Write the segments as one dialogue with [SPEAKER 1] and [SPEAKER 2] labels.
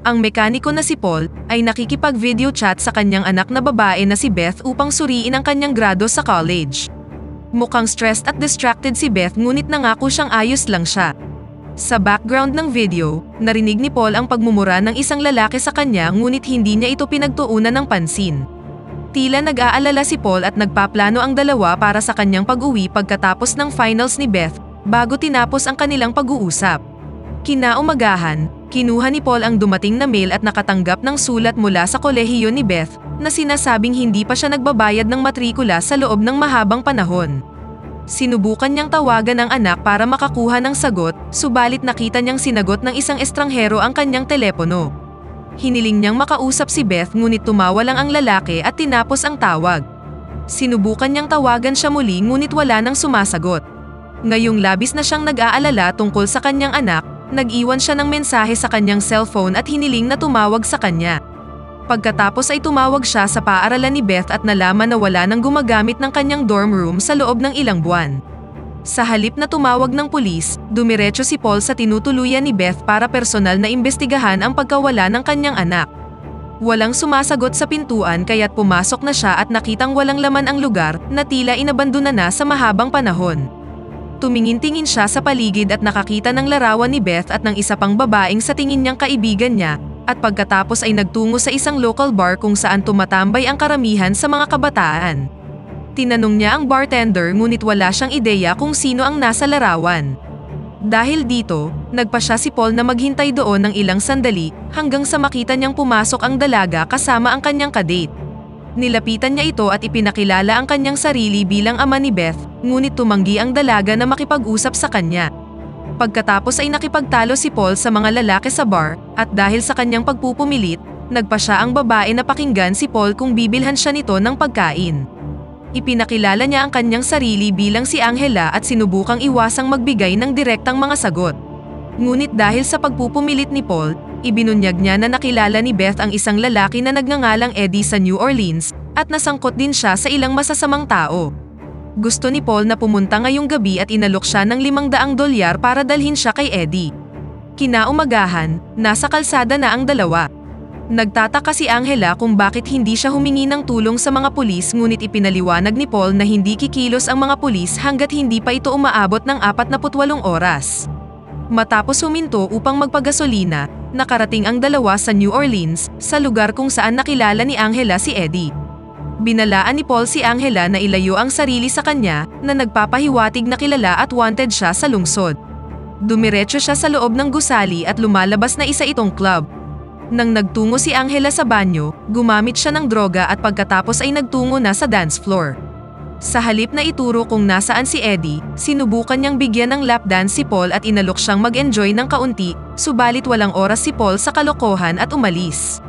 [SPEAKER 1] Ang mekaniko na si Paul ay nakikipag-video chat sa kanyang anak na babae na si Beth upang suriin ang kanyang grado sa college. Mukhang stressed at distracted si Beth ngunit nangako siyang ayos lang siya. Sa background ng video, narinig ni Paul ang pagmumura ng isang lalaki sa kanya ngunit hindi niya ito pinagtuunan ng pansin. Tila nag-aalala si Paul at nagpaplano ang dalawa para sa kanyang pag-uwi pagkatapos ng finals ni Beth bago tinapos ang kanilang pag-uusap. Kinaumagahan, kinuha ni Paul ang dumating na mail at nakatanggap ng sulat mula sa kolehiyo ni Beth na sinasabing hindi pa siya nagbabayad ng matrikula sa loob ng mahabang panahon. Sinubukan niyang tawagan ang anak para makakuha ng sagot, subalit nakita niyang sinagot ng isang estranghero ang kanyang telepono. Hiniling niyang makausap si Beth ngunit tumawa lang ang lalaki at tinapos ang tawag. Sinubukan niyang tawagan siya muli ngunit wala nang sumasagot. Ngayong labis na siyang nag-aalala tungkol sa kanyang anak, nag-iwan siya ng mensahe sa kanyang cellphone at hiniling na tumawag sa kanya. Pagkatapos ay tumawag siya sa paaralan ni Beth at nalaman na wala nang gumagamit ng kanyang dorm room sa loob ng ilang buwan. Sa halip na tumawag ng pulis, dumiretso si Paul sa tinutuluyan ni Beth para personal na imbestigahan ang pagkawala ng kanyang anak. Walang sumasagot sa pintuan kaya't pumasok na siya at nakitang walang laman ang lugar na tila inabandona na sa mahabang panahon. Tumingin-tingin siya sa paligid at nakakita ng larawan ni Beth at ng isa pang babaeng sa tingin niyang kaibigan niya, at pagkatapos ay nagtungo sa isang local bar kung saan tumatambay ang karamihan sa mga kabataan. Tinanong niya ang bartender ngunit wala siyang ideya kung sino ang nasa larawan. Dahil dito, nagpa siya si Paul na maghintay doon ng ilang sandali hanggang sa makita niyang pumasok ang dalaga kasama ang kanyang kadate. Nilapitan niya ito at ipinakilala ang kanyang sarili bilang ama ni Beth, ngunit tumanggi ang dalaga na makipag-usap sa kanya. Pagkatapos ay nakipagtalo si Paul sa mga lalaki sa bar, at dahil sa kanyang pagpupumilit, nagpa siya ang babae na pakinggan si Paul kung bibilhan siya nito ng pagkain. Ipinakilala niya ang kanyang sarili bilang si Angela at sinubukang iwasang magbigay ng direktang mga sagot. Ngunit dahil sa pagpupumilit ni Paul, ibinunyag niya na nakilala ni Beth ang isang lalaki na nagngangalang Eddie sa New Orleans at nasangkot din siya sa ilang masasamang tao. Gusto ni Paul na pumunta ngayong gabi at inalok siya ng $500 para dalhin siya kay Eddie. Kinaumagahan, nasa kalsada na ang dalawa. Nagtataka si Angela kung bakit hindi siya humingi ng tulong sa mga pulis ngunit ipinaliwanag ni Paul na hindi kikilos ang mga pulis hanggat hindi pa ito umaabot ng 48 oras. Matapos huminto upang magpagasolina, nakarating ang dalawa sa New Orleans, sa lugar kung saan nakilala ni Angela si Eddie. Binalaan ni Paul si Angela na ilayo ang sarili sa kanya na nagpapahiwatig na kilala at wanted siya sa lungsod. Dumiretso siya sa loob ng gusali at lumalabas na isa itong club. Nang nagtungo si Angela sa banyo, gumamit siya ng droga at pagkatapos ay nagtungo na sa dance floor. Sa halip na ituro kung nasaan si Eddie, sinubukan niyang bigyan ng lap dance si Paul at inalok siyang mag-enjoy ng kaunti, subalit walang oras si Paul sa kalokohan at umalis.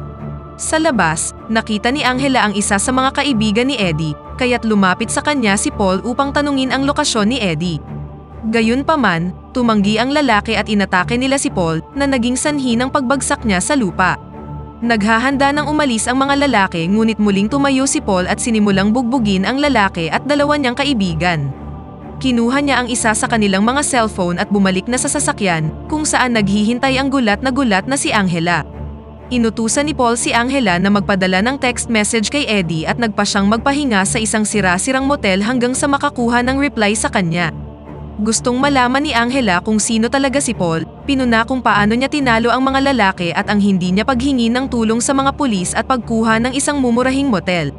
[SPEAKER 1] Sa labas, nakita ni Angela ang isa sa mga kaibigan ni Eddie, kaya't lumapit sa kanya si Paul upang tanungin ang lokasyon ni Eddie. Gayunpaman, tumanggi ang lalaki at inatake nila si Paul na naging sanhi ng pagbagsak niya sa lupa. Naghahanda ng umalis ang mga lalaki ngunit muling tumayo si Paul at sinimulang bugbugin ang lalaki at dalawa niyang kaibigan. Kinuha niya ang isa sa kanilang mga cellphone at bumalik na sa sasakyan kung saan naghihintay ang gulat na si Angela. Inutusan ni Paul si Angela na magpadala ng text message kay Eddie at nagpa siyang magpahinga sa isang sira-sirang motel hanggang sa makakuha ng reply sa kanya. Gustong malaman ni Angela kung sino talaga si Paul, pinuna kung paano niya tinalo ang mga lalaki at ang hindi niya paghingi ng tulong sa mga pulis at pagkuha ng isang mumurahing motel.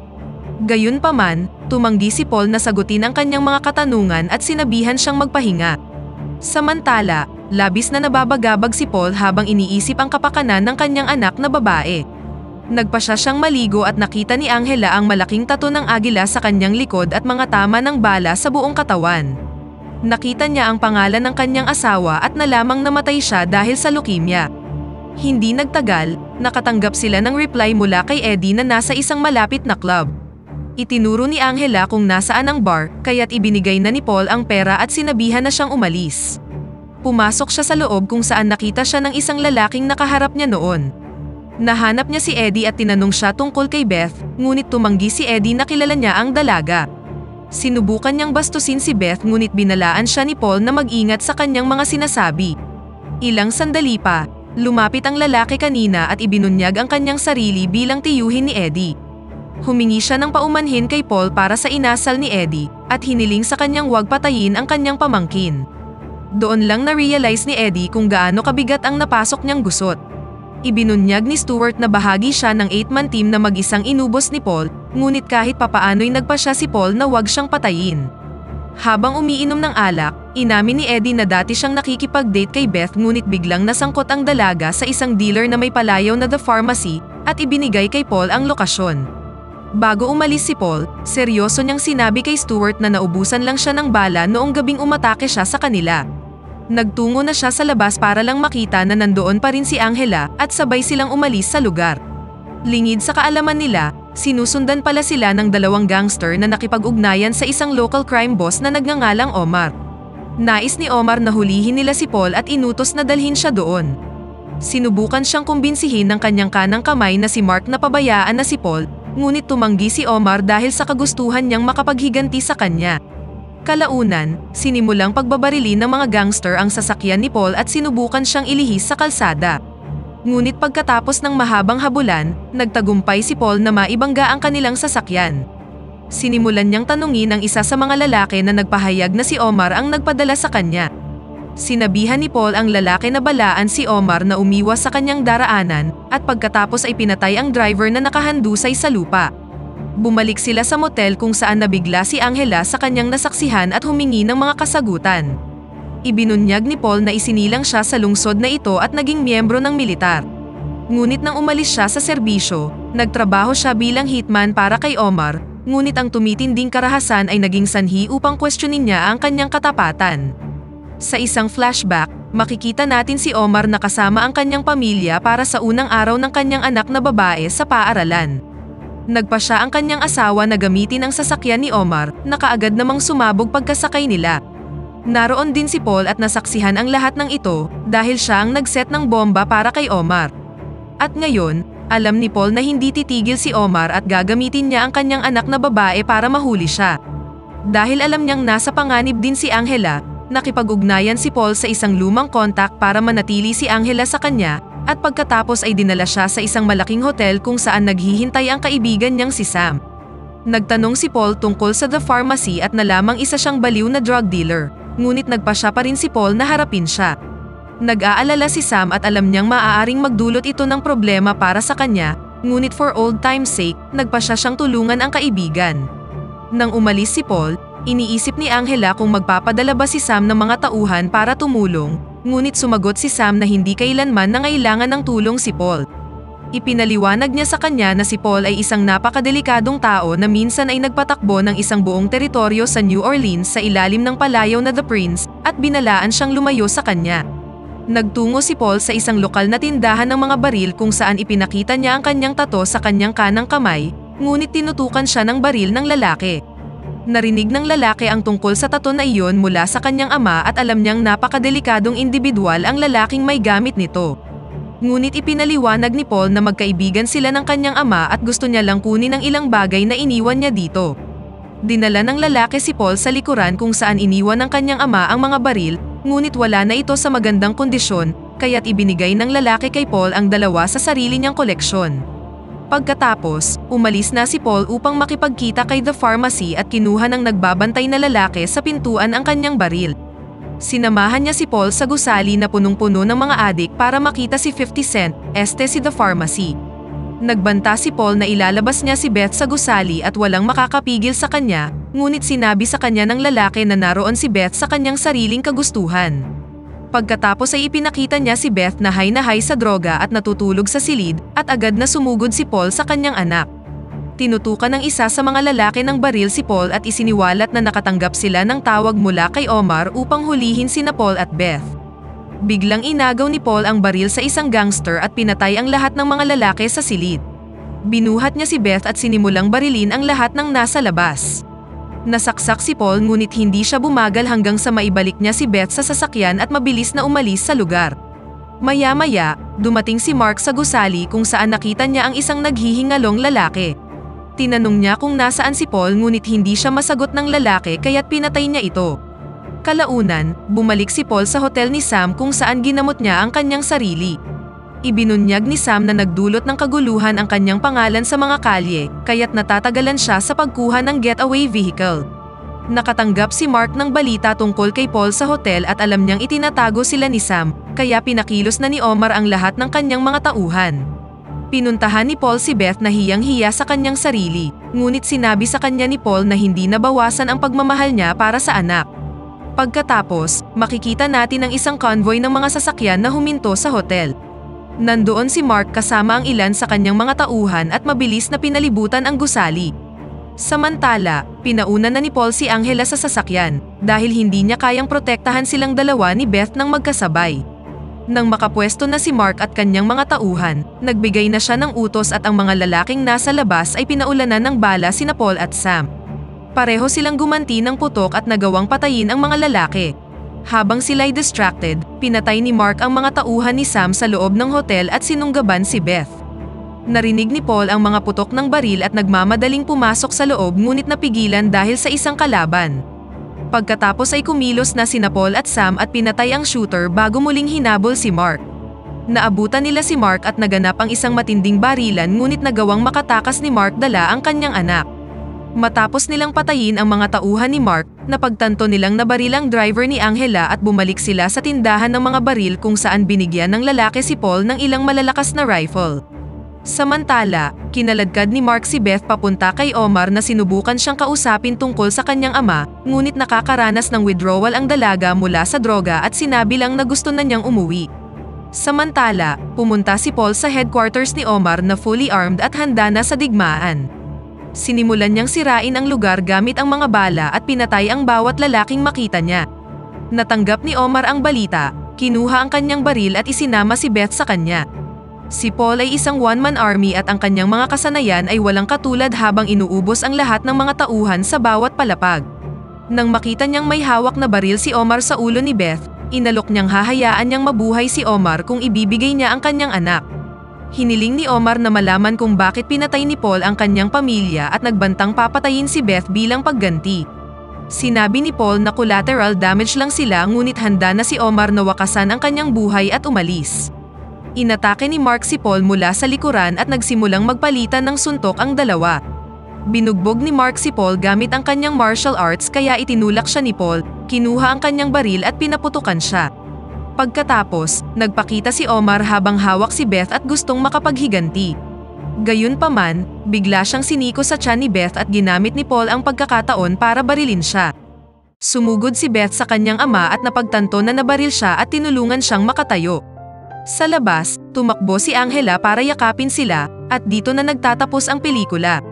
[SPEAKER 1] Gayunpaman, tumanggi si Paul na sagutin ang kanyang mga katanungan at sinabihan siyang magpahinga. Samantala, labis na nababagabag si Paul habang iniisip ang kapakanan ng kanyang anak na babae. Nagpa siyang maligo at nakita ni Angela ang malaking tato ng agila sa kanyang likod at mga tama ng bala sa buong katawan. Nakita niya ang pangalan ng kanyang asawa at nalamang namatay siya dahil sa leukemia. Hindi nagtagal, nakatanggap sila ng reply mula kay Eddie na nasa isang malapit na club. Itinuro ni Angela kung nasaan ang bar, kaya't ibinigay na ni Paul ang pera at sinabihan na siyang umalis. Pumasok siya sa loob kung saan nakita siya ng isang lalaking nakaharap niya noon. Nahanap niya si Eddie at tinanong siya tungkol kay Beth, ngunit tumanggi si Eddie na kilala niya ang dalaga. Sinubukan niyang bastusin si Beth ngunit binalaan siya ni Paul na mag-ingat sa kanyang mga sinasabi. Ilang sandali pa, Lumapit ang lalaki kanina at ibinunyag ang kanyang sarili bilang tiyuhin ni Eddie. Humingi siya ng paumanhin kay Paul para sa inasal ni Eddie at hiniling sa kanyang huwag patayin ang kanyang pamangkin. Doon lang na-realize ni Eddie kung gaano kabigat ang napasok niyang gusot. Ibinunyag ni Stuart na bahagi siya ng 8-man team na mag-isang inubos ni Paul, ngunit kahit papaano'y nagpasya si Paul na huwag siyang patayin. Habang umiinom ng alak, inamin ni Eddie na dati siyang nakikipag-date kay Beth ngunit biglang nasangkot ang dalaga sa isang dealer na may palayaw na The Pharmacy at ibinigay kay Paul ang lokasyon. Bago umalis si Paul, seryoso niyang sinabi kay Stuart na naubusan lang siya ng bala noong gabing umatake siya sa kanila. Nagtungo na siya sa labas para lang makita na nandoon pa rin si Angela at sabay silang umalis sa lugar. Lingid sa kaalaman nila, sinusundan pala sila ng 2 gangster na nakipag-ugnayan sa isang local crime boss na nagngangalang Omar. Nais ni Omar na hulihin nila si Paul at inutos na dalhin siya doon. Sinubukan siyang kumbinsihin ng kanyang kanang kamay na si Mark na pabayaan na si Paul, ngunit tumanggi si Omar dahil sa kagustuhan niyang makapaghiganti sa kanya. Kalaunan, sinimulang pagbabarilin ng mga gangster ang sasakyan ni Paul at sinubukan siyang ilihis sa kalsada. Ngunit pagkatapos ng mahabang habulan, nagtagumpay si Paul na maibangga ang kanilang sasakyan. Sinimulan niyang tanungin ang isa sa mga lalaki na nagpahayag na si Omar ang nagpadala sa kanya. Sinabihan ni Paul ang lalaki na balaan si Omar na umiwas sa kanyang daraanan at pagkatapos ay pinatay ang driver na nakahandusay sa lupa. Bumalik sila sa motel kung saan nabigla si Angela sa kanyang nasaksihan at humingi ng mga kasagutan. Ibinunyag ni Paul na isinilang siya sa lungsod na ito at naging miyembro ng militar. Ngunit nang umalis siya sa serbisyo, nagtrabaho siya bilang hitman para kay Omar, ngunit ang tumitinding karahasan ay naging sanhi upang questionin niya ang kanyang katapatan. Sa isang flashback, makikita natin si Omar na kasama ang kanyang pamilya para sa unang araw ng kanyang anak na babae sa paaralan. Nagpa siya ang kanyang asawa na gamitin ang sasakyan ni Omar na kaagad namang sumabog pagkasakay nila. Naroon din si Paul at nasaksihan ang lahat ng ito dahil siya ang nagset ng bomba para kay Omar. At ngayon, alam ni Paul na hindi titigil si Omar at gagamitin niya ang kanyang anak na babae para mahuli siya. Dahil alam niyang nasa panganib din si Angela, nakipag-ugnayan si Paul sa isang lumang kontak para manatili si Angela sa kanya at pagkatapos ay dinala siya sa isang malaking hotel kung saan naghihintay ang kaibigan niyang si Sam. Nagtanong si Paul tungkol sa The Pharmacy at nalamang isa siyang baliw na drug dealer. Ngunit nagpasya pa rin si Paul na harapin siya. Nag-aalala si Sam at alam niyang maaaring magdulot ito ng problema para sa kanya, ngunit for old time's sake, nagpasya siyang tulungan ang kaibigan. Nang umalis si Paul, iniisip ni Angela kung magpapadala ba si Sam ng mga tauhan para tumulong, ngunit sumagot si Sam na hindi kailanman nangailangan ng tulong si Paul. Ipinaliwanag niya sa kanya na si Paul ay isang napakadelikadong tao na minsan ay nagpatakbo ng isang buong teritoryo sa New Orleans sa ilalim ng palayaw na The Prince at binalaan siyang lumayo sa kanya. Nagtungo si Paul sa isang lokal na tindahan ng mga baril kung saan ipinakita niya ang kanyang tato sa kanyang kanang kamay, ngunit tinutukan siya ng baril ng lalaki. Narinig ng lalaki ang tungkol sa tato na iyon mula sa kanyang ama at alam niyang napakadelikadong individual ang lalaking may gamit nito. Ngunit ipinaliwanag ni Paul na magkaibigan sila ng kanyang ama at gusto niya lang kunin ang ilang bagay na iniwan niya dito. Dinala ng lalaki si Paul sa likuran kung saan iniwan ng kanyang ama ang mga baril, ngunit wala na ito sa magandang kondisyon, kaya't ibinigay ng lalaki kay Paul ang 2 sa sarili niyang koleksyon. Pagkatapos, umalis na si Paul upang makipagkita kay The Pharmacy at kinuha ng nagbabantay na lalaki sa pintuan ang kanyang baril. Sinamahan niya si Paul sa gusali na punong-puno ng mga adik para makita si 50 Cent, si The Pharmacy. Nagbanta si Paul na ilalabas niya si Beth sa gusali at walang makakapigil sa kanya, ngunit sinabi sa kanya ng lalaki na naroon si Beth sa kanyang sariling kagustuhan. Pagkatapos ay ipinakita niya si Beth na high sa droga at natutulog sa silid at agad na sumugod si Paul sa kanyang anak. Tinutukan ng isa sa mga lalaki ng baril si Paul at isiniwalat na nakatanggap sila ng tawag mula kay Omar upang hulihin sina Paul at Beth. Biglang inagaw ni Paul ang baril sa isang gangster at pinatay ang lahat ng mga lalaki sa silid. Binuhat niya si Beth at sinimulang barilin ang lahat ng nasa labas. Nasaksak si Paul ngunit hindi siya bumagal hanggang sa maibalik niya si Beth sa sasakyan at mabilis na umalis sa lugar. Maya-maya, dumating si Mark sa gusali kung saan nakita niya ang isang naghihingalong lalaki. Tinanong niya kung nasaan si Paul ngunit hindi siya masagot ng lalaki kaya't pinatay niya ito. Kalaunan, bumalik si Paul sa hotel ni Sam kung saan ginamot niya ang kanyang sarili. Ibinunyag ni Sam na nagdulot ng kaguluhan ang kanyang pangalan sa mga kalye, kaya't natatagalan siya sa pagkuha ng getaway vehicle. Nakatanggap si Mark ng balita tungkol kay Paul sa hotel at alam niyang itinatago sila ni Sam, kaya pinakilos na ni Omar ang lahat ng kanyang mga tauhan. Pinuntahan ni Paul si Beth na hiyang-hiya sa kanyang sarili, ngunit sinabi sa kanya ni Paul na hindi nabawasan ang pagmamahal niya para sa anak. Pagkatapos, makikita natin ang isang convoy ng mga sasakyan na huminto sa hotel. Nandoon si Mark kasama ang ilan sa kanyang mga tauhan at mabilis na pinalibutan ang gusali. Samantala, pinauna na ni Paul si Angela sa sasakyan dahil hindi niya kayang protektahan silang dalawa ni Beth ng magkasabay. Nang makapwesto na si Mark at kanyang mga tauhan, nagbigay na siya ng utos at ang mga lalaking nasa labas ay pinaulanan ng bala sina Paul at Sam. Pareho silang gumanti ng putok at nagawang patayin ang mga lalaki. Habang sila'y distracted, pinatay ni Mark ang mga tauhan ni Sam sa loob ng hotel at sinunggaban si Beth. Narinig ni Paul ang mga putok ng baril at nagmamadaling pumasok sa loob ngunit napigilan dahil sa isang kalaban. Pagkatapos ay kumilos na sina Paul at Sam at pinatay ang shooter bago muling hinabol si Mark. Naabutan nila si Mark at naganap ang isang matinding barilan ngunit nagawang makatakas ni Mark dala ang kanyang anak. Matapos nilang patayin ang mga tauhan ni Mark, napagtanto nilang nabaril ang driver ni Angela at bumalik sila sa tindahan ng mga baril kung saan binigyan ng lalaki si Paul ng ilang malalakas na rifle. Samantala, kinaladkad ni Mark si Beth papunta kay Omar na sinubukan siyang kausapin tungkol sa kanyang ama, ngunit nakakaranas ng withdrawal ang dalaga mula sa droga at sinabi lang na gusto na niyang umuwi. Samantala, pumunta si Paul sa headquarters ni Omar na fully armed at handa na sa digmaan. Sinimulan niyang sirain ang lugar gamit ang mga bala at pinatay ang bawat lalaking makita niya. Natanggap ni Omar ang balita, kinuha ang kanyang baril at isinama si Beth sa kanya. Si Paul ay isang one-man army at ang kanyang mga kasanayan ay walang katulad habang inuubos ang lahat ng mga tauhan sa bawat palapag. Nang makita niyang may hawak na baril si Omar sa ulo ni Beth, inalok niyang hahayaan niyang mabuhay si Omar kung ibibigay niya ang kanyang anak. Hiniling ni Omar na malaman kung bakit pinatay ni Paul ang kanyang pamilya at nagbantang papatayin si Beth bilang pagganti. Sinabi ni Paul na collateral damage lang sila ngunit handa na si Omar na wakasan ang kanyang buhay at umalis. Inatake ni Mark si Paul mula sa likuran at nagsimulang magpalitan ng suntok ang dalawa. Binugbog ni Mark si Paul gamit ang kanyang martial arts kaya itinulak siya ni Paul, kinuha ang kanyang baril at pinaputukan siya. Pagkatapos, nagpakita si Omar habang hawak si Beth at gustong makapaghiganti. Gayunpaman, bigla siyang siniko sa tiyan ni Beth at ginamit ni Paul ang pagkakataon para barilin siya. Sumugod si Beth sa kanyang ama at napagtanto na nabaril siya at tinulungan siyang makatayo. Sa labas, tumakbo si Angela para yakapin sila at dito na nagtatapos ang pelikula.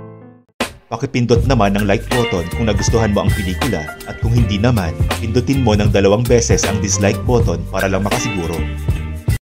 [SPEAKER 2] Pakipindot naman ang like button kung nagustuhan mo ang pelikula at kung hindi naman, pindutin mo ng 2 beses ang dislike button para lang makasiguro.